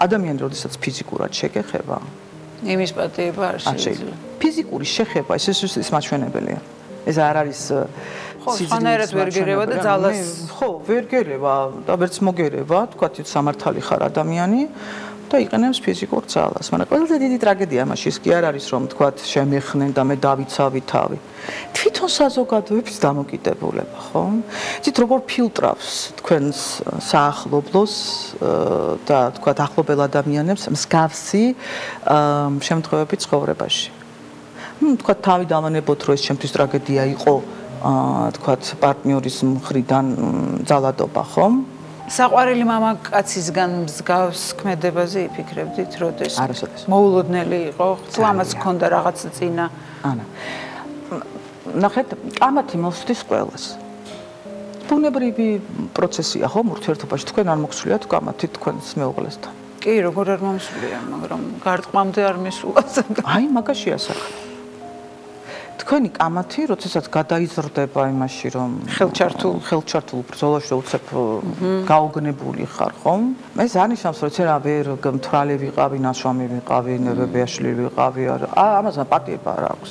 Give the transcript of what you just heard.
ადამიანი როდესაც ფიზიკურად შეგეხება, იმის პატიება არ შეიძლება. ფიზიკური შეხება ეს მაჩვენებელია. ეს არ არის ხო, სხვანაირად ვერ გერევა და ძალას ხო, ვერ გერევა და ვერც მოგერევა, თქვათ სამართალი ხარ ადამიანი და იყენებს ფიზიკურ ძალას. მაგრამ ყველაზე დიდი ტრაგედია ამაში ის კი არ არის, რომ თქვათ შემეხნენ და მე დავიცავი თავი. თვითონ საზოგადოების დამოკიდებულება, ხო? იცით როგორ ფილტრავს თქვენს საახლობლოს და თქვათ ახლობელ ადამიანებს მსგავსი შემთხვევები ცხოვრებაში. თქვათ თავი დავანებოთ, რომ ეს ჩემთვის ტრაგედია იყო, თქვათ პარტნიორის მხრიდან ძალადობა, ხო? საყვარელი მამაკაცისგან მსგავს ქმედებაზე იფიქრებდით, როდეს მოულოდნელი იყო, თუ ამას ჰქონდა რაღაცა წინა. ანა. ნახეთ, კამათი მოსდის ყველას. ბუნებრივი პროცესია, ხო, ურთიერთობაში თქვენ არ მოგცვლიათ კამათი თქვენს მეუღლესთან. კი, როგორ არ მომსვლია, მაგრამ გარტყმამდე არ მისულა. აი, მაგაშია საქმე. თქვენი კამათი, როდესაც გადაიზრდება იმაში, რომ ხელჩართულ ბრძოლაში უცებ გაოგნებული ხარ, ხომ? ეს არნიშნავს, რომ ცერა ვერ მთვრალი ვიყავი, ნაშრომი ვიყავი, ნერვები აშლილი ვიყავი, ამაზე პატიება არ აქვს.